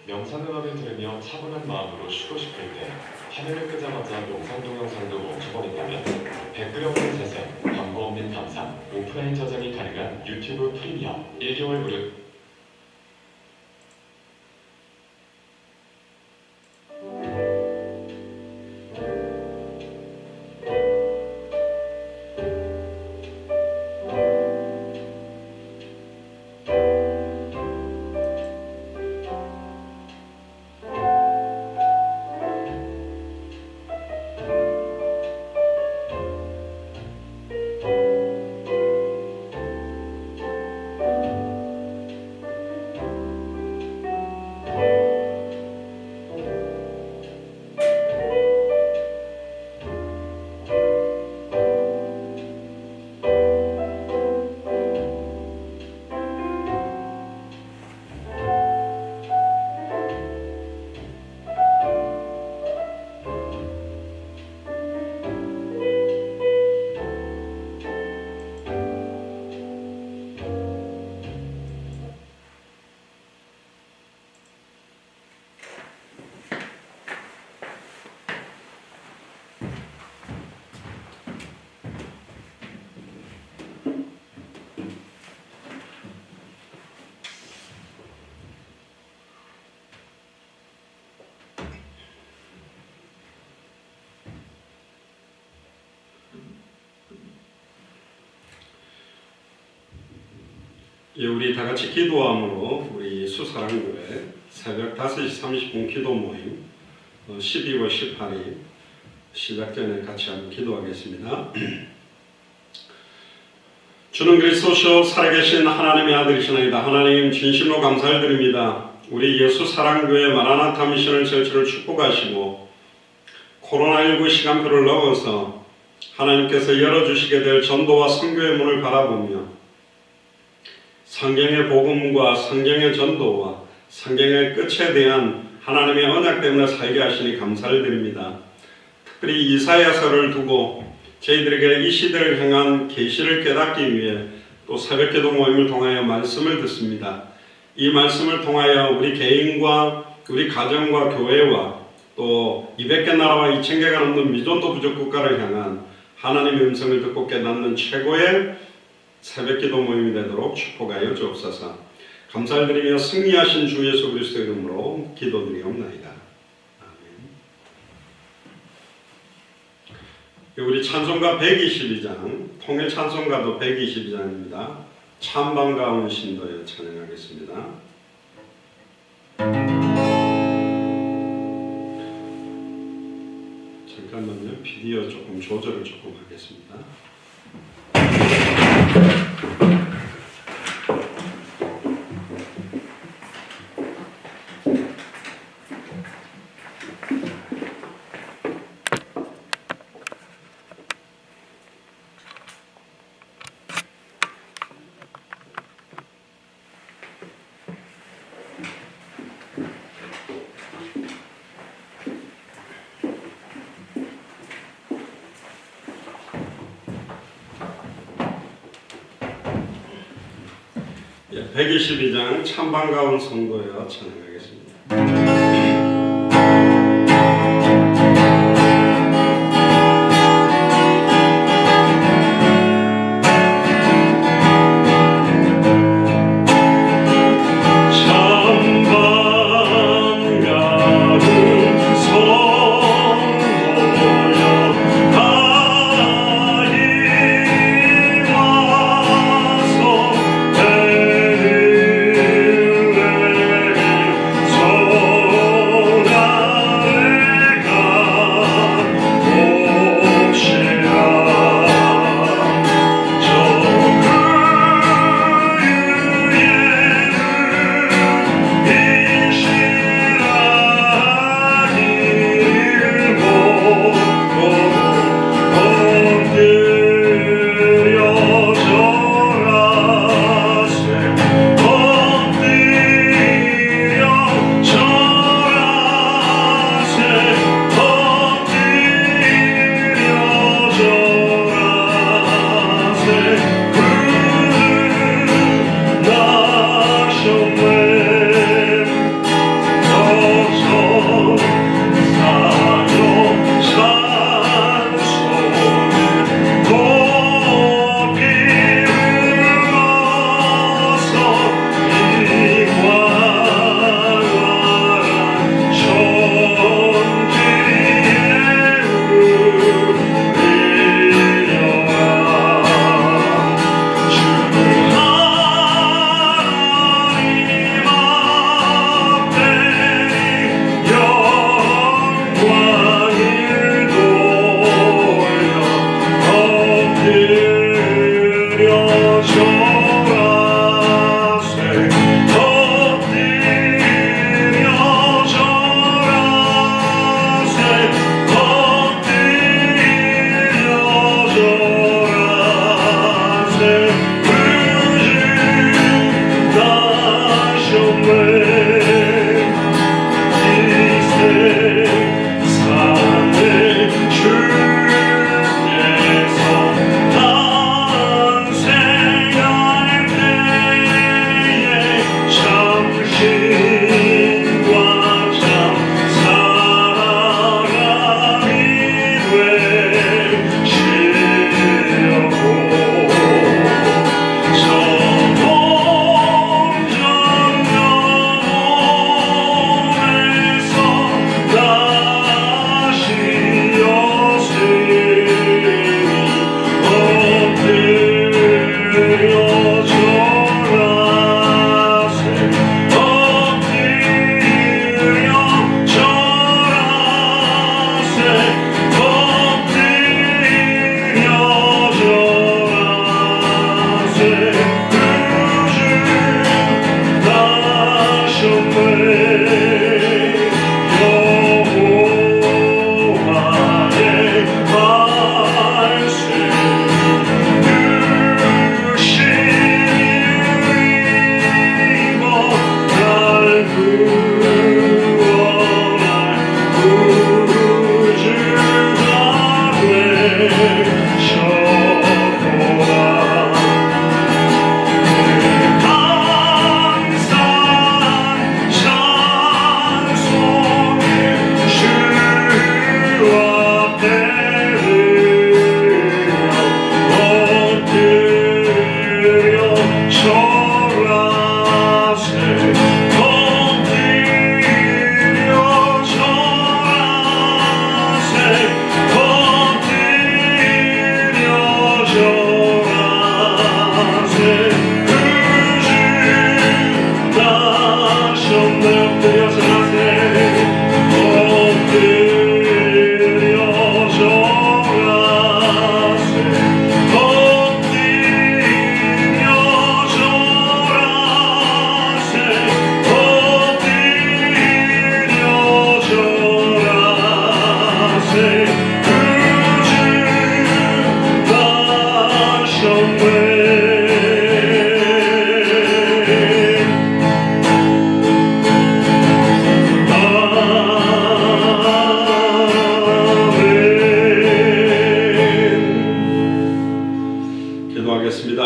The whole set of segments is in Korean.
명상음악을 들으며 차분한 마음으로 쉬고 싶을 때 화면을 끄자마자 명상 동영상도 멈춰버린다면 댓글 없는 재생, 광고 없는 감상, 오프라인 저장이 가능한 유튜브 프리미엄 1개월 무료. 우리 다 같이 기도함으로 우리 수사랑교회 새벽 5시 30분 기도 모임 12월 18일 시작 전에 같이 한번 기도하겠습니다. 주는 그리스도시요 살아계신 하나님의 아들이시나이다. 하나님 진심으로 감사를 드립니다. 우리 예수 사랑교회 마라나타 미션을 절차를 축복하시고 코로나19 시간표를 넘어서 하나님께서 열어주시게 될 전도와 선교의 문을 바라보며 성경의 복음과 성경의 전도와 성경의 끝에 대한 하나님의 언약 때문에 살게 하시니 감사를 드립니다. 특별히 이사야서를 두고 저희들에게 이 시대를 향한 계시를 깨닫기 위해 또 새벽기도 모임을 통하여 말씀을 듣습니다. 이 말씀을 통하여 우리 개인과 우리 가정과 교회와 또 200개 나라와 2000개가 넘는 미전도 부족 국가를 향한 하나님의 음성을 듣고 깨닫는 최고의 새벽기도 모임이 되도록 축복하여 주옵소서. 감사를 드리며 승리하신 주 예수 그리스도의 이름으로 기도드리옵나이다. 아멘. 우리 찬송가 122장, 통일 찬송가도 122장입니다. 참 반가운 신도여 찬양하겠습니다. 잠깐만요. 비디오 조금 조절을 조금 하겠습니다. 예, 122장 참 반가운 성도여 찬양하겠습니다. Oh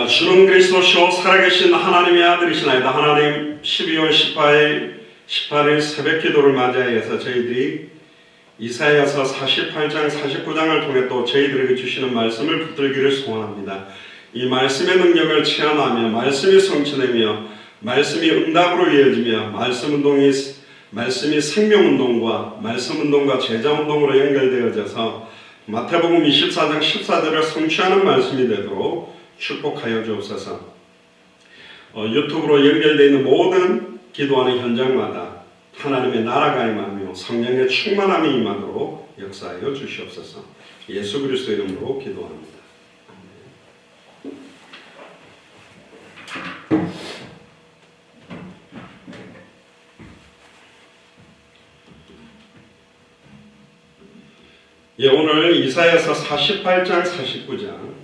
주는 그리스도시요 살아계신 하나님의 아들이시나이다. 하나님 12월 18일 새벽 기도를 맞이하여서 저희들이 이사야서 48장 49장을 통해 또 저희들에게 주시는 말씀을 붙들기를 소원합니다. 이 말씀의 능력을 체험하며 말씀이 성취되며 말씀이 응답으로 이어지며 말씀이 생명운동과 말씀운동과 제자운동으로 연결되어져서 마태복음 24장 14절을 성취하는 말씀이 되도록 축복하여 주옵소서. 유튜브로 연결되어 있는 모든 기도하는 현장마다 하나님의 나라가 임하며 성령의 충만함이 임하도록 역사하여 주시옵소서. 예수 그리스도의 이름으로 기도합니다. 오늘 이사야서 48장 49장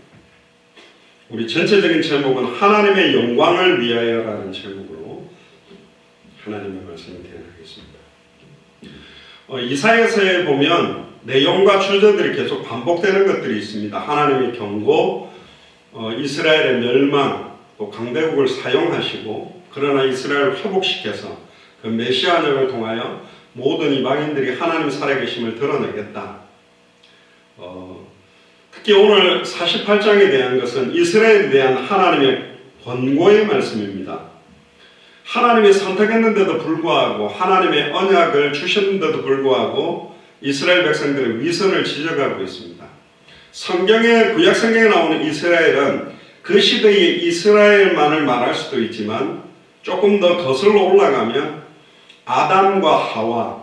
우리 전체적인 제목은 하나님의 영광을 위하여라는 제목으로 하나님의 말씀을 대하겠습니다. 이사야서에 보면 내용과 주제들이 계속 반복되는 것들이 있습니다. 하나님의 경고, 이스라엘의 멸망, 또 강대국을 사용하시고 그러나 이스라엘을 회복시켜서 그 메시아적을 통하여 모든 이방인들이 하나님 살아계심을 드러내겠다. 특히 오늘 48장에 대한 것은 이스라엘에 대한 하나님의 권고의 말씀입니다. 하나님이 선택했는데도 불구하고 하나님의 언약을 주셨는데도 불구하고 이스라엘 백성들의 위선을 지적하고 있습니다. 구약 성경에 나오는 이스라엘은 그 시대의 이스라엘만을 말할 수도 있지만 조금 더 거슬러 올라가면 아담과 하와,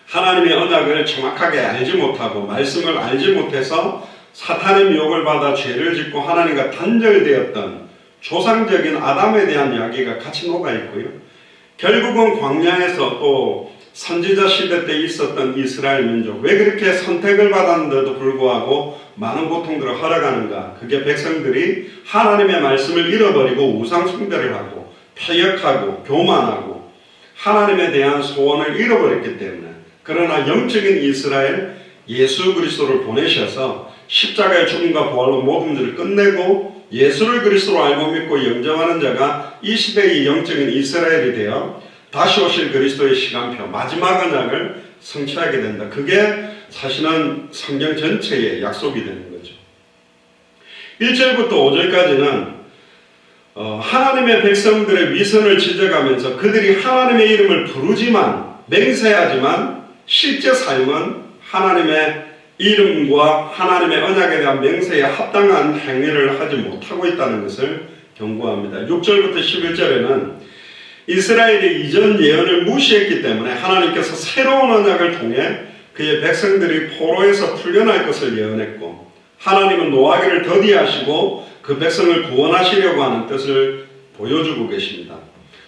하나님의 언약을 정확하게 알지 못하고 말씀을 알지 못해서 사탄의 미혹을 받아 죄를 짓고 하나님과 단절되었던 조상적인 아담에 대한 이야기가 같이 녹아 있고요. 결국은 광야에서 또 선지자 시대 때 있었던 이스라엘 민족, 왜 그렇게 선택을 받았는데도 불구하고 많은 고통들을 허락하는가? 그게 백성들이 하나님의 말씀을 잃어버리고 우상 숭배를 하고 패역하고 교만하고 하나님에 대한 소원을 잃어버렸기 때문에, 그러나 영적인 이스라엘 예수 그리스도를 보내셔서 십자가의 죽음과 부활로 모든 일을 끝내고 예수를 그리스도로 알고 믿고 영접하는 자가 이 시대의 영적인 이스라엘이 되어 다시 오실 그리스도의 시간표 마지막 언약을 성취하게 된다. 그게 사실은 성경 전체의 약속이 되는 거죠. 1절부터 5절까지는 하나님의 백성들의 위선을 지적하면서 그들이 하나님의 이름을 부르지만, 맹세하지만 실제 삶은 하나님의 이름과 하나님의 언약에 대한 맹세에 합당한 행위를 하지 못하고 있다는 것을 경고합니다. 6절부터 11절에는 이스라엘이 이전 예언을 무시했기 때문에 하나님께서 새로운 언약을 통해 그의 백성들이 포로에서 풀려날 것을 예언했고, 하나님은 노하기를 더디하시고 그 백성을 구원하시려고 하는 뜻을 보여주고 계십니다.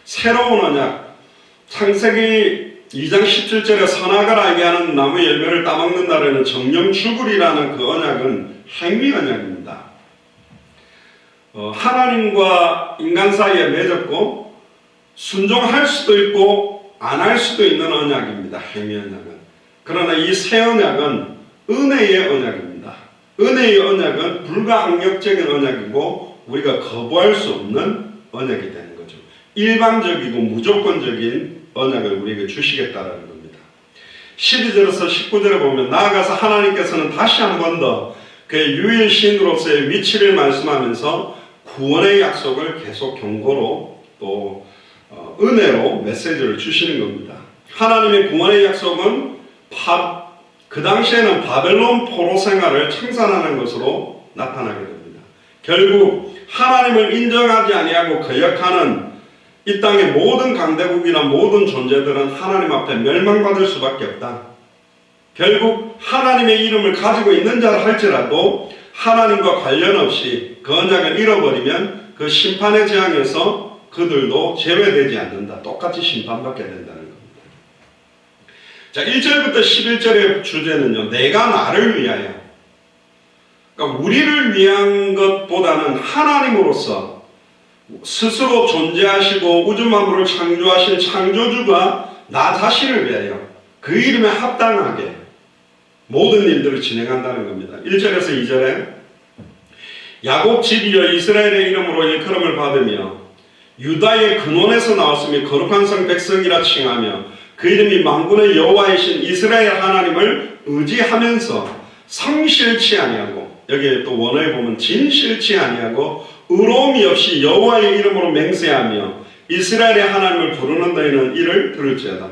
새로운 언약, 창세기 2장 17절에 선악을 알게 하는 나무 열매를 따먹는다라는 정령 죽으리라는 그 언약은 행위 언약입니다. 하나님과 인간 사이에 맺었고 순종할 수도 있고 안 할 수도 있는 언약입니다. 행위 언약은. 그러나 이 새 언약은 은혜의 언약입니다. 은혜의 언약은 불가항력적인 언약이고 우리가 거부할 수 없는 언약이 되는 거죠. 일방적이고 무조건적인 언약을 우리에게 주시겠다라는 겁니다. 12절에서 19절에 보면 나아가서 하나님께서는 다시 한 번 더 그의 유일 신으로서의 위치를 말씀하면서 구원의 약속을 계속 경고로 또 은혜로 메시지를 주시는 겁니다. 하나님의 구원의 약속은 그 당시에는 바벨론 포로 생활을 청산하는 것으로 나타나게 됩니다. 결국 하나님을 인정하지 아니하고 거역하는 이 땅의 모든 강대국이나 모든 존재들은 하나님 앞에 멸망받을 수밖에 없다. 결국 하나님의 이름을 가지고 있는 자라 할지라도 하나님과 관련 없이 그 언약을 잃어버리면 그 심판의 재앙에서 그들도 제외되지 않는다. 똑같이 심판받게 된다는 겁니다. 자, 1절부터 11절의 주제는요, 내가 나를 위하여, 그러니까 우리를 위한 것보다는 하나님으로서 스스로 존재하시고 우주 만물을 창조하신 창조주가 나 자신을 위하여 그 이름에 합당하게 모든 일들을 진행한다는 겁니다. 1절에서 2절에 야곱 집이여 이스라엘의 이름으로 일컬음을 받으며 유다의 근원에서 나왔으며 거룩한 성 백성이라 칭하며 그 이름이 만군의 여호와이신 이스라엘 하나님을 의지하면서 성실치 아니하고, 여기에 또 원어에 보면 진실치 아니하고 의로움이 없이 여호와의 이름으로 맹세하며 이스라엘의 하나님을 부르는 너희는 이를 들을지어다.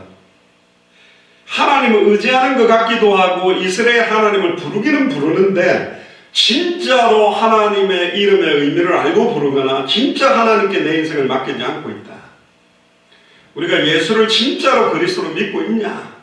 하나님을 의지하는 것 같기도 하고 이스라엘 하나님을 부르기는 부르는데 진짜로 하나님의 이름의 의미를 알고 부르거나 진짜 하나님께 내 인생을 맡기지 않고 있다. 우리가 예수를 진짜로 그리스도로 믿고 있냐?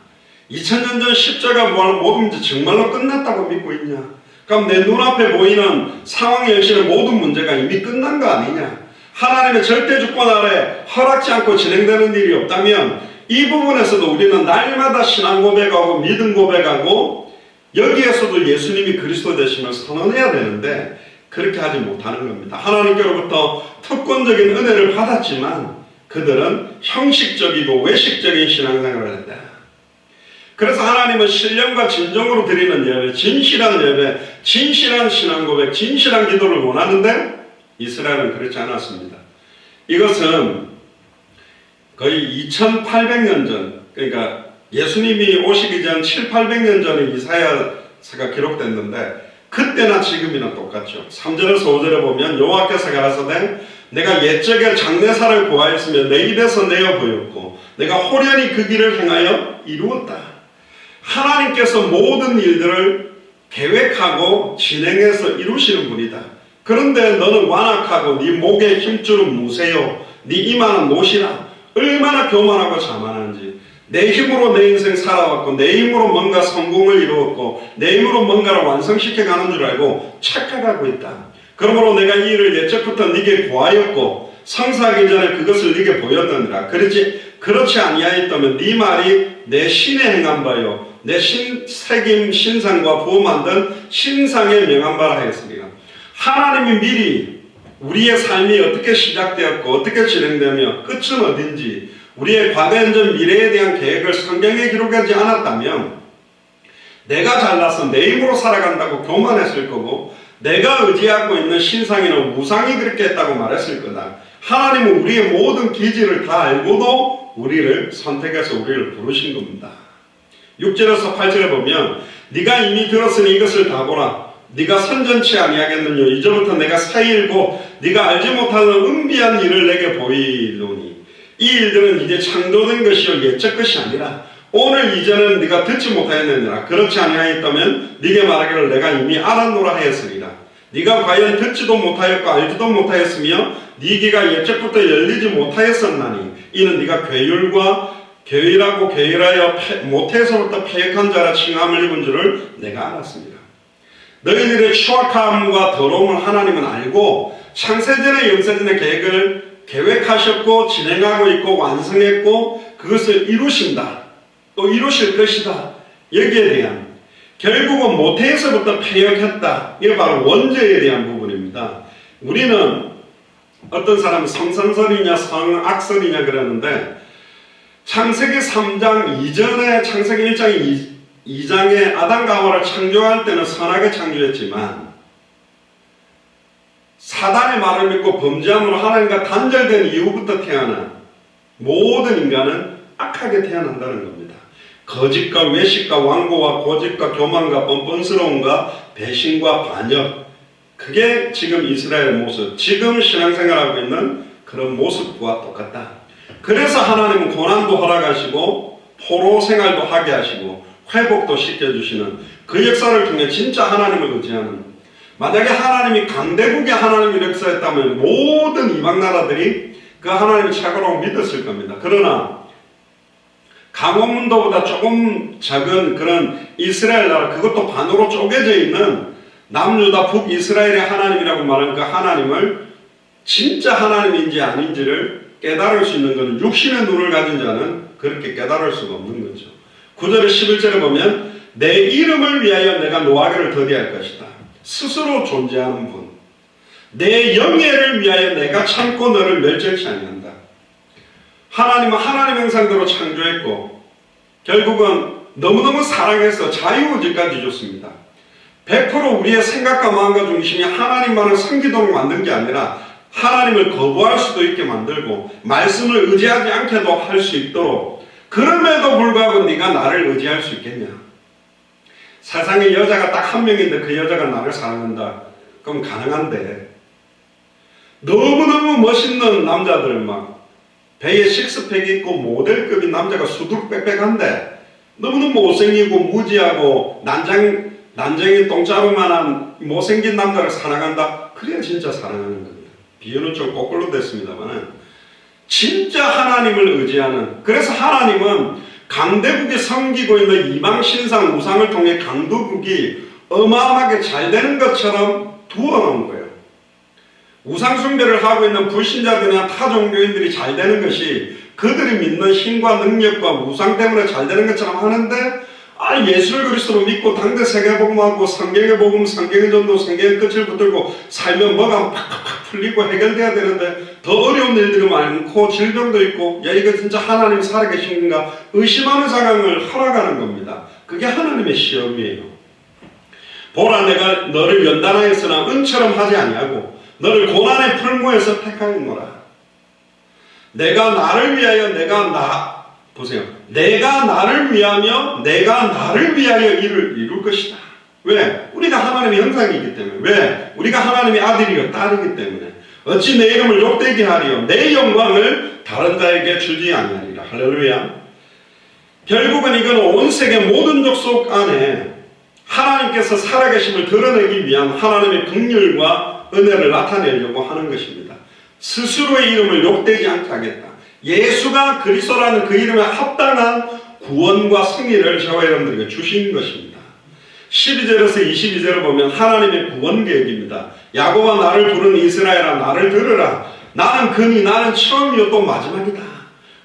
2000년 전 십자가 부활은 모든 문제 정말로 끝났다고 믿고 있냐? 그럼 내 눈앞에 보이는 상황에 열시는 모든 문제가 이미 끝난 거 아니냐? 하나님의 절대 주권 아래 허락지 않고 진행되는 일이 없다면 이 부분에서도 우리는 날마다 신앙 고백하고 믿음 고백하고 여기에서도 예수님이 그리스도 되심을 선언해야 되는데 그렇게 하지 못하는 겁니다. 하나님께로부터 특권적인 은혜를 받았지만 그들은 형식적이고 외식적인 신앙생활을 했다. 그래서 하나님은 신령과 진정으로 드리는 예배, 진실한 예배, 진실한 신앙 고백, 진실한 기도를 원하는데 이스라엘은 그렇지 않았습니다. 이것은 거의 2800년 전, 그러니까 예수님이 오시기 전 700~800년 전에 이사야서가 기록됐는데 그때나 지금이나 똑같죠. 3절에서 5절에 보면 여호와께서 가라사대 내가 옛적에 장래사를 구하였으며 내 입에서 내어 보였고 내가 호련히 그 길을 행하여 이루었다. 하나님께서 모든 일들을 계획하고 진행해서 이루시는 분이다. 그런데 너는 완악하고 네 목에 힘줄은 무세요. 네 이마는 못이라. 얼마나 교만하고 자만한지. 내 힘으로 내 인생 살아왔고 내 힘으로 뭔가 성공을 이루었고 내 힘으로 뭔가를 완성시켜가는 줄 알고 착각하고 있다. 그러므로 내가 이 일을 옛적부터 네게 고하였고 성사하기 전에 그것을 네게 보였느니라. 그렇지 아니하였다면 네 말이 내 신에 행한 바요 내 색임 신상과 부어 만든 신상에 명한 바라 하였으리라. 하나님이 미리 우리의 삶이 어떻게 시작되었고 어떻게 진행되며 끝은 어딘지 우리의 과거, 현재, 미래에 대한 계획을 성경에 기록하지 않았다면 내가 잘나서 내 힘으로 살아간다고 교만했을 거고 내가 의지하고 있는 신상이나 우상이 그렇게 했다고 말했을 거다. 하나님은 우리의 모든 기질을 다 알고도 우리를 선택해서 우리를 부르신 겁니다. 6절에서 8절에 보면 네가 이미 들었으니 이것을 다 보라. 네가 선전치 아니하겠느냐. 이제부터 내가 새 일고 네가 알지 못하는 은비한 일을 내게 보이노니 이 일들은 이제 창조된 것이요 옛적 것이 아니라 오늘 이전에는 네가 듣지 못하였느니라. 그렇지 아니하였다면 네게 말하기를 내가 이미 알았노라 하였으리라. 네가 과연 듣지도 못하였고 알지도 못하였으며 네 귀가 옛적부터 열리지 못하였었나니 이는 네가 괴율하고 괴율하여 모태에서부터 패역한 자라 칭함을 입은 줄을 내가 알았습니다. 너희들의 추악함과 더러움을 하나님은 알고 창세전의 영세전의 계획을 계획하셨고 진행하고 있고 완성했고 그것을 이루신다. 또 이루실 것이다. 여기에 대한 결국은 모태에서부터 패역했다. 이게 바로 원죄에 대한 부분입니다. 우리는 어떤 사람은 성선설이냐 성악설이냐 그러는데 창세기 3장 이전에 창세기 1장 2장에 아담과 하와를 창조할 때는 선하게 창조했지만 사단의 말을 믿고 범죄함으로 하나님과 단절된 이후부터 태어난 모든 인간은 악하게 태어난다는 겁니다. 거짓과 외식과 완고와 고집과 교만과 뻔뻔스러움과 배신과 반역, 그게 지금 이스라엘의 모습, 지금 신앙생활하고 있는 그런 모습과 똑같다. 그래서 하나님은 고난도 허락하시고 포로 생활도 하게 하시고 회복도 시켜주시는 그 역사를 통해 진짜 하나님을 의지하는, 만약에 하나님이 강대국의 하나님을 역사했다면 모든 이방 나라들이 그 하나님을 최고라고 믿었을 겁니다. 그러나 강원문도보다 조금 작은 그런 이스라엘 나라, 그것도 반으로 쪼개져 있는 남유다 북이스라엘의 하나님이라고 말하는 그 하나님을 진짜 하나님인지 아닌지를 깨달을 수 있는 것은 육신의 눈을 가진 자는 그렇게 깨달을 수가 없는 거죠. 9절에 11절에 보면 내 이름을 위하여 내가 노하기를 더디할 것이다. 스스로 존재하는 분. 내 영예를 위하여 내가 참고 너를 멸절치 아니한다. 하나님은 하나님 형상대로 창조했고 결국은 너무너무 사랑해서 자유의지까지 줬습니다. 100% 우리의 생각과 마음과 중심이 하나님만을 섬기도록 만든 게 아니라 하나님을 거부할 수도 있게 만들고 말씀을 의지하지 않게도 할 수 있도록, 그럼에도 불구하고 네가 나를 의지할 수 있겠냐? 세상에 여자가 딱 한 명인데 그 여자가 나를 사랑한다. 그럼 가능한데 너무너무 멋있는 남자들 막 배에 식스팩이 있고 모델급인 남자가 수두룩 빽빽한데 너무너무 못생기고 무지하고 난쟁이 똥자루만한 못생긴 남자를 사랑한다? 그래야 진짜 사랑하는 겁니다. 비유는 좀 거꾸로 됐습니다만 진짜 하나님을 의지하는, 그래서 하나님은 강대국이 섬기고 있는 이방 신상 우상을 통해 강대국이 어마어마하게 잘 되는 것처럼 두어놓은 거예요. 우상 숭배를 하고 있는 불신자들이나 타 종교인들이 잘 되는 것이 그들이 믿는 힘과 능력과 우상 때문에 잘 되는 것처럼 하는데, 예수를 그리스도로 믿고 당대 세계복음하고 성경의 복음, 성경의 전도, 성경의 끝을 붙들고 살면 뭐가 팍팍팍 풀리고 해결돼야 되는데 더 어려운 일들이 많고 질병도 있고, 이거 진짜 하나님 살아계신 건가 의심하는 상황을 허락하는 겁니다. 그게 하나님의 시험이에요. 보라, 내가 너를 연단하였으나 은처럼 하지 아니하고 너를 고난의 풀무에서 택하였노라. 내가 나를 위하여 보세요. 내가 나를 위하며 내가 나를 위하여 일을 이룰 것이다. 왜? 우리가 하나님의 형상이기 때문에. 왜? 우리가 하나님의 아들이요 딸이기 때문에. 어찌 내 이름을 욕되게 하리요 내 영광을 다른 자에게 주지 아니하리라. 할렐루야. 결국은 이건 온 세계 모든 족속 안에 하나님께서 살아계심을 드러내기 위한 하나님의 긍휼과 은혜를 나타내려고 하는 것입니다. 스스로의 이름을 욕되지 않게 하겠다. 예수가 그리스도라는 그 이름에 합당한 구원과 승리를 저와 여러분들에게 주신 것입니다. 12절에서 22절을 보면 하나님의 구원 계획입니다. 야곱아 나를 부른 이스라엘아 나를 들으라. 나는 그니 나는 처음이요 또 마지막이다.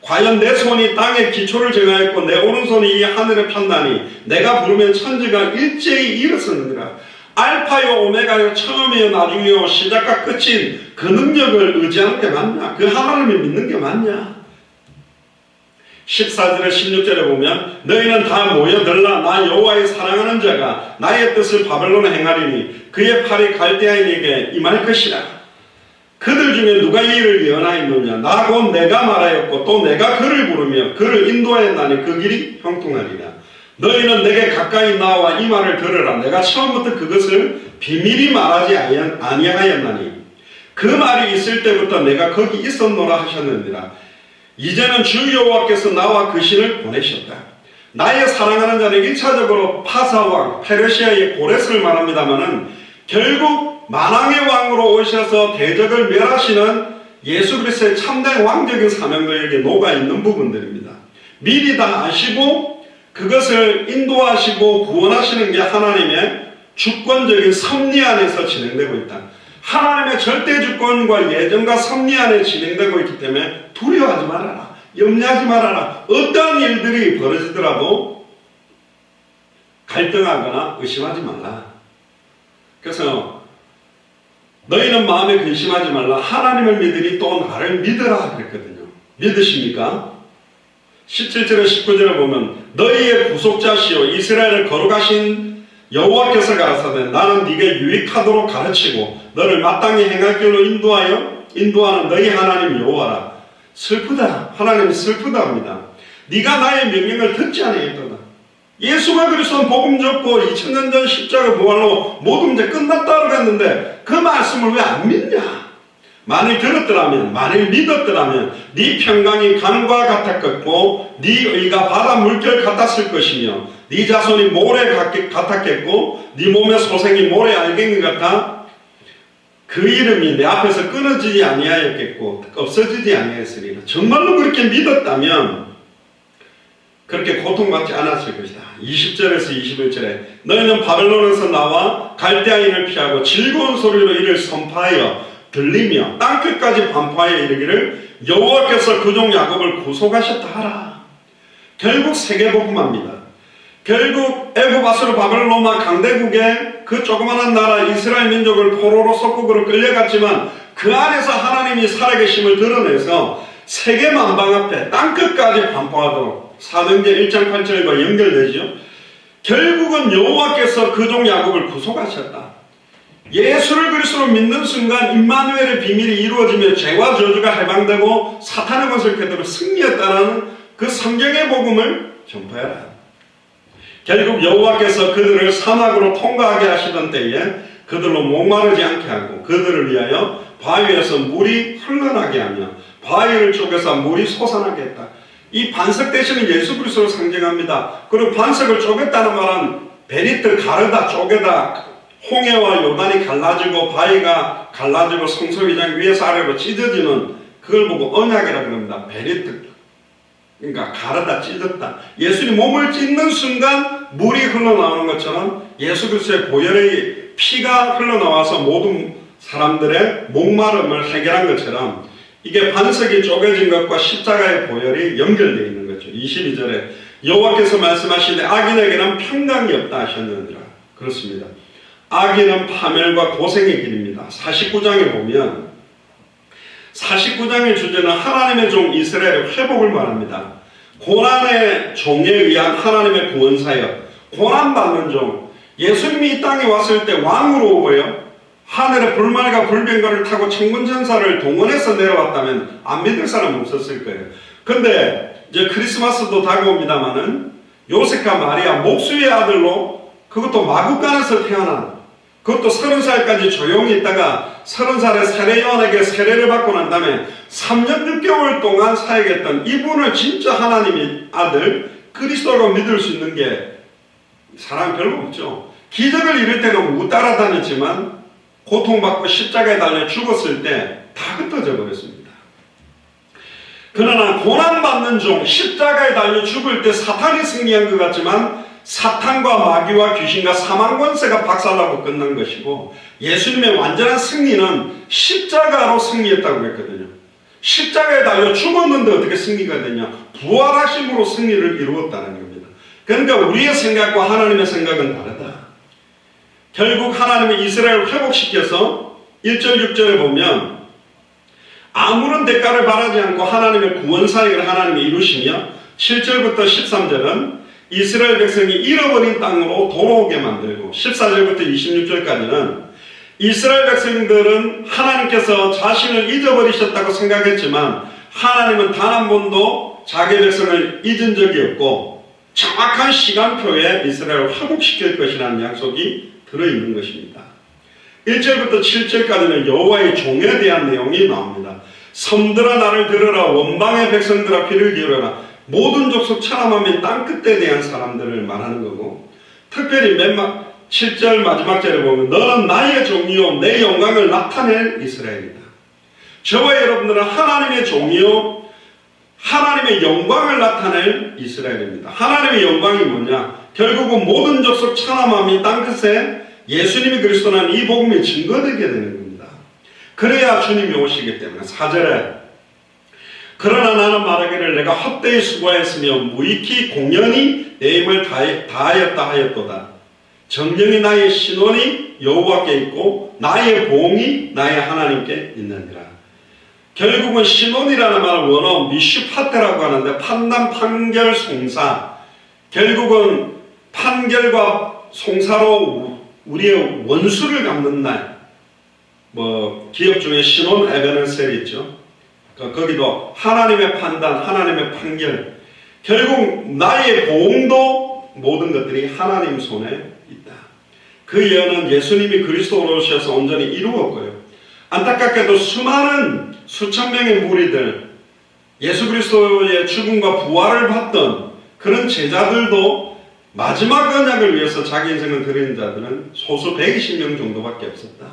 과연 내 손이 땅에 기초를 정하였고 내 오른손이 이 하늘에 판다니 내가 부르면 천지가 일제히 일어서느니라. 알파요 오메가요 처음이요 나중이요 시작과 끝인 그 능력을 의지하는 게 맞냐? 그 하나님을 믿는 게 맞냐? 14절에 16절에 보면 너희는 다 모여들라 나 여호와의 사랑하는 자가 나의 뜻을 바벨론에 행하리니 그의 팔이 갈대아인에게 임할 것이라. 그들 중에 누가 이 일을 예언하였느냐? 나 곧 내가 말하였고 또 내가 그를 부르며 그를 인도하였나니 그 길이 형통하리라. 너희는 내게 가까이 나와 이 말을 들으라. 내가 처음부터 그것을 비밀히 말하지 아니하였나니 그 말이 있을 때부터 내가 거기 있었노라 하셨느니라. 이제는 주 여호와께서 나와 그 신을 보내셨다. 나의 사랑하는 자는 1차적으로 파사왕 페르시아의 고레스를 말합니다마는 결국 만왕의 왕으로 오셔서 대적을 멸하시는 예수 그리스도의 참된 왕적인 사명도에게 녹아있는 부분들입니다. 미리 다 아시고 그것을 인도하시고 구원하시는 게 하나님의 주권적인 섭리 안에서 진행되고 있다. 하나님의 절대 주권과 예정과 섭리 안에 진행되고 있기 때문에 두려워하지 말아라. 염려하지 말아라. 어떠한 일들이 벌어지더라도 갈등하거나 의심하지 말라. 그래서 너희는 마음에 근심하지 말라. 하나님을 믿으니 또 나를 믿으라 그랬거든요. 믿으십니까? 17절에 19절에 보면 너희의 구속자시오 이스라엘을 거룩하신 여호와께서 가라사대 나는 네게 유익하도록 가르치고 너를 마땅히 행할 길로 인도하는 너희 하나님 여호와라. 슬프다. 하나님이 슬프다합니다. 네가 나의 명령을 듣지 아니했도다. 예수가 그리스도는 복음 접고 2000년 전 십자가 부활로 모든 문제 끝났다 그랬는데 그 말씀을 왜 안 믿냐? 만일 들었더라면, 만일 믿었더라면 네 평강이 강과 같았겠고 네 의가 바다 물결 같았을 것이며 네 자손이 모래 같았겠고 네 몸의 소생이 모래 알갱이 같아 그 이름이 내 앞에서 끊어지지 아니하였겠고 없어지지 아니하였으리라. 정말로 그렇게 믿었다면 그렇게 고통받지 않았을 것이다. 20절에서 21절에 너희는 바벨론에서 나와 갈대아인을 피하고 즐거운 소리로 이를 선포하여 들리며 땅끝까지 반포하여 이르기를 여호와께서 그 종 야곱을 구속하셨다 하라. 결국 세계복음합니다. 결국 애굽 아수르 바벨론 로마 강대국의 그 조그마한 나라 이스라엘 민족을 포로로 속국으로 끌려갔지만 그 안에서 하나님이 살아계심을 드러내서 세계 만방 앞에 땅끝까지 반포하도록 사도행전 1장 8절과 연결되죠. 결국은 여호와께서 그 종 야곱을 구속하셨다. 예수를 그리스도로 믿는 순간 임마누엘의 비밀이 이루어지며 죄와 저주가 해방되고 사탄의 것을 그대로 승리했다는 그 성경의 복음을 전파해라. 결국 여호와께서 그들을 사막으로 통과하게 하시던 때에 그들로 목마르지 않게 하고 그들을 위하여 바위에서 물이 흘러나게 하며 바위를 쪼개서 물이 솟아나게 했다. 이 반석 대신은 예수 그리스도를 상징합니다. 그리고 반석을 쪼갰다는 말은 베리트 가르다 쪼개다 홍해와 요단이 갈라지고 바위가 갈라지고 성소회장 위에서 아래로 찢어지는 그걸 보고 언약이라 그럽니다. 베리트 그러니까 가르다 찢었다. 예수님 몸을 찢는 순간 물이 흘러나오는 것처럼 예수 그리스도의 보혈의 피가 흘러나와서 모든 사람들의 목마름을 해결한 것처럼 이게 반석이 쪼개진 것과 십자가의 보혈이 연결되어 있는 거죠. 22절에 여호와께서 말씀하시되 악인에게는 평강이 없다 하셨느니라. 그렇습니다. 악인은 파멸과 고생의 길입니다. 49장에 보면 49장의 주제는 하나님의 종 이스라엘의 회복을 말합니다. 고난의 종에 의한 하나님의 구원사역, 고난받는 종. 예수님이 이 땅에 왔을 때 왕으로 오고요. 하늘의 불말과 불병거를 타고 천군천사를 동원해서 내려왔다면 안 믿을 사람은 없었을 거예요. 근데 이제 크리스마스도 다가옵니다마는 요셉과 마리아 목수의 아들로 그것도 마구간에서 태어난 그것도 30살까지 조용히 있다가 30살에 세례요한에게 세례를 받고 난 다음에 3년 6개월 동안 사역했던 이분을 진짜 하나님의 아들 그리스도로 믿을 수 있는 게 사람 별로 없죠. 기적을 이룰 때는 못 따라다녔지만 고통받고 십자가에 달려 죽었을 때 다 흩어져 버렸습니다. 그러나 고난받는 종 십자가에 달려 죽을 때 사탄이 승리한 것 같지만 사탄과 마귀와 귀신과 사망 권세가 박살나고 끝난 것이고 예수님의 완전한 승리는 십자가로 승리했다고 했거든요. 십자가에 달려 죽었는데 어떻게 승리가 되냐? 부활하심으로 승리를 이루었다는 겁니다. 그러니까 우리의 생각과 하나님의 생각은 다르다. 결국 하나님이 이스라엘을 회복시켜서 1절 6절에 보면 아무런 대가를 바라지 않고 하나님의 구원 사역을 하나님이 이루시며 7절부터 13절은 이스라엘 백성이 잃어버린 땅으로 돌아오게 만들고 14절부터 26절까지는 이스라엘 백성들은 하나님께서 자신을 잊어버리셨다고 생각했지만 하나님은 단 한 번도 자기 백성을 잊은 적이 없고 정확한 시간표에 이스라엘을 회복시킬 것이라는 약속이 들어있는 것입니다. 1절부터 7절까지는 여호와의 종에 대한 내용이 나옵니다. 섬들아 나를 들으라, 원방의 백성들아 귀를 기울여라. 모든 족속 천하만민 땅끝에 대한 사람들을 말하는 거고, 특별히 7절 마지막 절에 보면 너는 나의 종이요 내 영광을 나타낼 이스라엘이다. 저와 여러분들은 하나님의 종이요 하나님의 영광을 나타낼 이스라엘입니다. 하나님의 영광이 뭐냐? 결국은 모든 족속 천하만민 땅끝에 예수님이 그리스도라는 이 복음이 증거되게 되는 겁니다. 그래야 주님이 오시기 때문에 4절에 그러나 나는 말하기를 내가 헛되이 수고하였으며 무익히 공연히 내 힘을 다하였다 하였도다. 정령이 나의 신원이 여호와께 있고 나의 보응이 나의 하나님께 있느니라. 결국은 신원이라는 말은 원어 미슈파테라고 하는데 판단, 판결, 송사. 결국은 판결과 송사로 우리의 원수를 갚는 날. 기업 중에 신원 에베네셀이 있죠. 거기도 하나님의 판단, 하나님의 판결. 결국 나의 보응도 모든 것들이 하나님 손에 있다. 그 예언은 예수님이 그리스도로 오셔서 온전히 이루었고요. 안타깝게도 수많은 수천 명의 무리들, 예수 그리스도의 죽음과 부활을 받던 그런 제자들도 마지막 언약을 위해서 자기 인생을 드리는 자들은 소수 120명 정도밖에 없었다.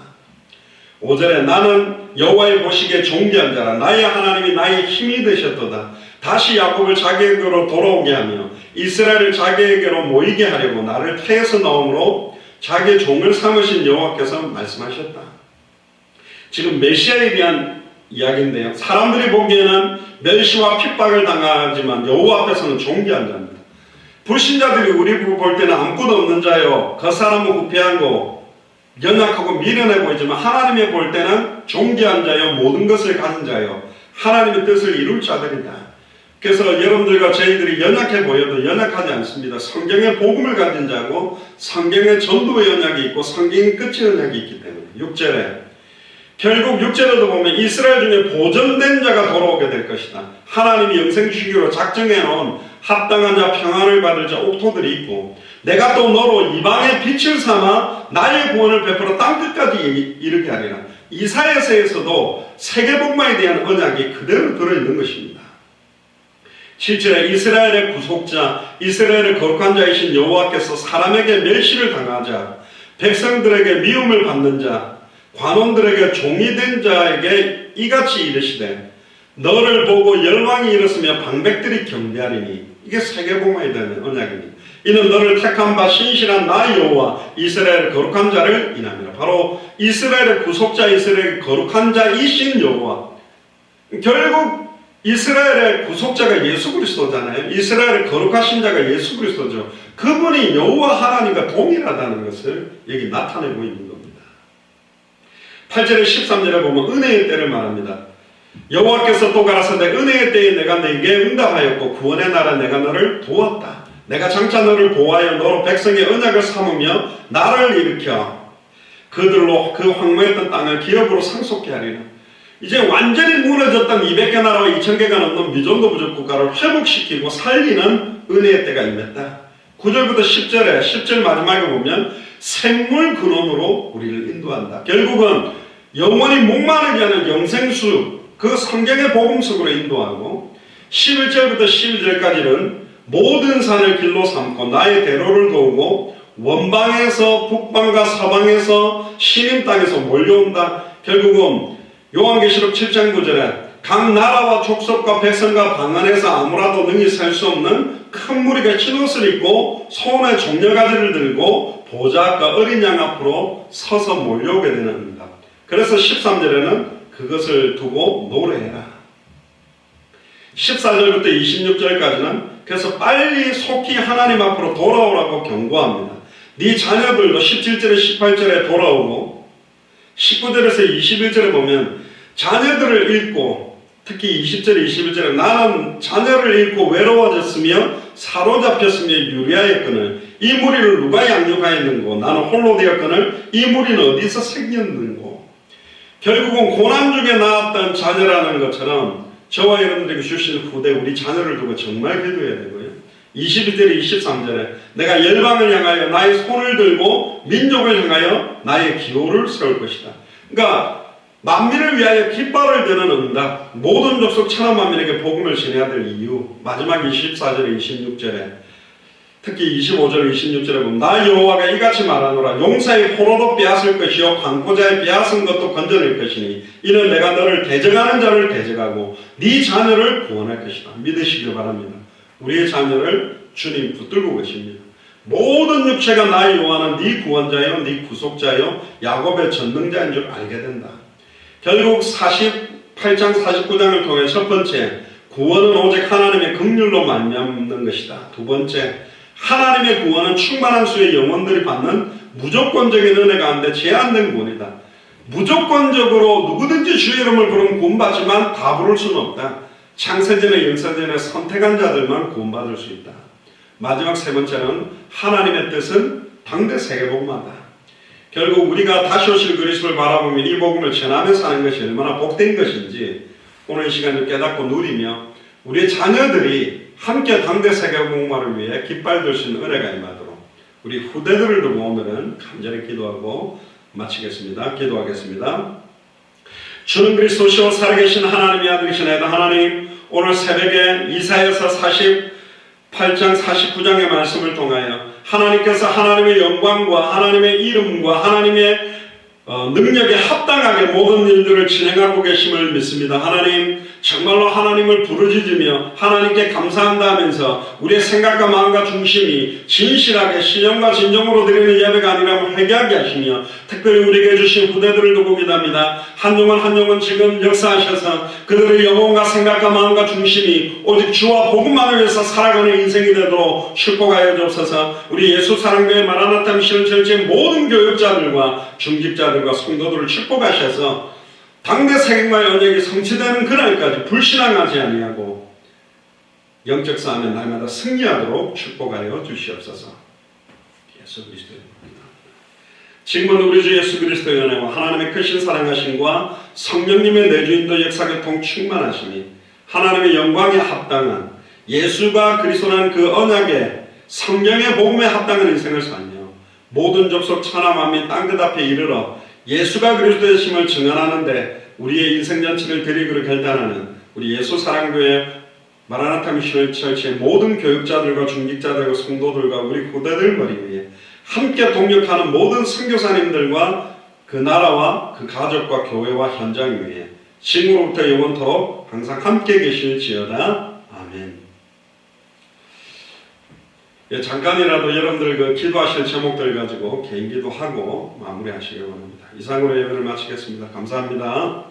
5절에 나는 여호와의 보시기에 존귀한 자라. 나의 하나님이 나의 힘이 되셨도다. 다시 야곱을 자기에게로 돌아오게 하며 이스라엘을 자기에게로 모이게 하려고 나를 태에서 넣음으로 자기의 종을 삼으신 여호와께서 말씀하셨다. 지금 메시아에 대한 이야기인데요. 사람들이 보기에는 멸시와 핍박을 당하지만 여호와 앞에서는 존귀한 자입니다. 불신자들이 우리 볼 때는 아무것도 없는 자요, 그 사람은 후패한 거, 연약하고 미련해 보이지만 하나님이 볼 때는 존귀한 자요, 모든 것을 가진 자요, 하나님의 뜻을 이룰 자들이다. 그래서 여러분들과 저희들이 연약해 보여도 연약하지 않습니다. 성경의 복음을 가진 자고 성경의 전도의 언약이 있고 성경의 끝의 언약이 있기 때문에. 6절에 결국 6절에도 보면 이스라엘 중에 보존된 자가 돌아오게 될 것이다. 하나님이 영생 주기로 작정해 놓은 합당한 자, 평안을 받을 자, 옥토들이 있고 내가 또 너로 이방의 빛을 삼아 나의 구원을 베풀어 땅끝까지 이르게 하리라. 이사야서에서도 세계복음에 대한 언약이 그대로 들어있는 것입니다. 7절에 이스라엘의 구속자, 이스라엘의 거룩한 자이신 여호와께서 사람에게 멸시를 당하자, 백성들에게 미움을 받는 자, 관원들에게 종이 된 자에게 이같이 이르시되 너를 보고 열왕이 일었으며 방백들이 경배하리니. 이게 세계복음에 대한 언약입니다. 이는 너를 택한 바 신실한 나 여호와 이스라엘의 거룩한 자를 인함이라. 바로 이스라엘의 구속자, 이스라엘의 거룩한 자이신 여호와. 결국 이스라엘의 구속자가 예수 그리스도잖아요. 이스라엘의 거룩하신 자가 예수 그리스도죠. 그분이 여호와 하나님과 동일하다는 것을 여기 나타내고 있는 겁니다. 8절에 13절에 보면 은혜의 때를 말합니다. 여호와께서 또 가라사대 은혜의 때에 내가 네게 응답하였고 구원의 날에 내가 너를 도왔다. 내가 장차 너를 보호하여 너로 백성의 언약을 삼으며 나를 일으켜 그들로 그 황무했던 땅을 기업으로 상속케 하리라. 이제 완전히 무너졌던 200개 나라와 2000개가 넘는 미존도 부족 국가를 회복시키고 살리는 은혜의 때가 임했다. 9절부터 10절에 10절 마지막에 보면 생물 근원으로 우리를 인도한다. 결국은 영원히 목마르게 하는 영생수, 그 성경의 복음 속으로 인도하고 11절부터 12절까지는 모든 산을 길로 삼고 나의 대로를 도우고 원방에서 북방과 서방에서 시민 땅에서 몰려온다. 결국은 요한계시록 7장 9절에 각 나라와 족속과 백성과 방언에서 아무라도 능히 살 수 없는 큰 무리가 흰 옷을 입고 손에 종려가지를 들고 보좌 앞과 어린 양 앞으로 서서 몰려오게 되는 겁니다. 그래서 13절에는 그것을 두고 노래해라. 14절부터 26절까지는 그래서 빨리 속히 하나님 앞으로 돌아오라고 경고합니다. 네 자녀들도 17절에 18절에 돌아오고 19절에서 21절에 보면 자녀들을 잃고 특히 20절, 21절에 나는 자녀를 잃고 외로워졌으며 사로잡혔으며 유리하였거늘 이 무리를 누가 양육하였는고 나는 홀로 되었거늘 이 무리는 어디서 생겼는고. 결국은 고난 중에 낳았던 자녀라는 것처럼 저와 여러분들에게 주신 후대 우리 자녀를 두고 정말 기도해야 되고요. 22절에 23절에 내가 열방을 향하여 나의 손을 들고 민족을 향하여 나의 기호를 세울 것이다. 그러니까 만민을 위하여 깃발을 드는 응답, 모든 족속 천하 만민에게 복음을 전해야 될 이유. 마지막 24절에 26절에 특히 25절 26절에 보면 나 여호와가 이같이 말하노라 용사의 포로도 빼앗을 것이요 강포자의 빼앗은 것도 건져낼 것이니 이는 내가 너를 대적하는 자를 대적하고 네 자녀를 구원할 것이다. 믿으시길 바랍니다. 우리의 자녀를 주님 붙들고 계십니다. 모든 육체가 나의 여호와는 네 구원자요 네 구속자요 야곱의 전능자인 줄 알게 된다. 결국 48장 49장을 통해 첫 번째 구원은 오직 하나님의 긍휼로 말미암는 것이다. 두 번째 하나님의 구원은 충만한 수의 영혼들이 받는 무조건적인 은혜 가운데 제한된 구원이다. 무조건적으로 누구든지 주의 이름을 부르면 구원받지만 다 부를 수는 없다. 창세전에 영세전에 선택한 자들만 구원받을 수 있다. 마지막 세 번째는 하나님의 뜻은 당대 세계복음화다. 결국 우리가 다시 오실 그리스도를 바라보면 이 복음을 전하며 사는 것이 얼마나 복된 것인지 오늘 이 시간을 깨닫고 누리며 우리의 자녀들이 함께 당대 세계복음화를 위해 깃발 들 수 있는 은혜가 임하도록 우리 후대들을 두고 오늘은 간절히 기도하고 마치겠습니다. 기도하겠습니다. 주는 그리스도시요 살아계신 하나님의 아들이신 하나님, 오늘 새벽에 이사야서 48장 49장의 말씀을 통하여 하나님께서 하나님의 영광과 하나님의 이름과 하나님의 능력에 합당하게 모든 일들을 진행하고 계심을 믿습니다. 하나님, 정말로 하나님을 부르짖으며 하나님께 감사한다 하면서 우리의 생각과 마음과 중심이 진실하게 신령과 진정으로 드리는 예배가 아니라면 회개하게 하시며 특별히 우리에게 주신 후대들을 두고 기도합니다. 한 영혼 지금 역사하셔서 그들의 영혼과 생각과 마음과 중심이 오직 주와 복음만을 위해서 살아가는 인생이 되도록 축복하여 주옵소서. 우리 예수 사랑교회 마라나타 미션 전체의 모든 교육자들과 중직자들과 성도들을 축복하셔서 당대 세계과의 언약이 성취되는 그날까지 불신앙하지 아니하고 영적 싸움에 날마다 승리하도록 축복하여 주시옵소서. 예수 그리스도의 이름입니다. 지금은 우리 주 예수 그리스도의 은혜와 하나님의 크신 사랑하심과 성령님의 내주인도 역사교통 충만하심이 하나님의 영광에 합당한 예수가 그리스도라는 그 언약의 성령의 복음에 합당한 인생을 살며 모든 족속 천하 만민 땅끝 앞에 이르러 예수가 그리스도의 심을 증언하는데 우리의 인생 전체를 드리기로 결단하는 우리 예수 사랑교회 마라나타 미션 처치의 모든 교육자들과 중직자들과 성도들과 우리 후대들 머리 위에 함께 동역하는 모든 선교사님들과 그 나라와 그 가족과 교회와 현장 위에 지금으로부터 영원토록 항상 함께 계실지어다. 아멘. 예, 잠깐이라도 여러분들 그 기도하실 제목들 가지고 개인 기도하고 마무리하시기 바랍니다. 이상으로 예배를 마치겠습니다. 감사합니다.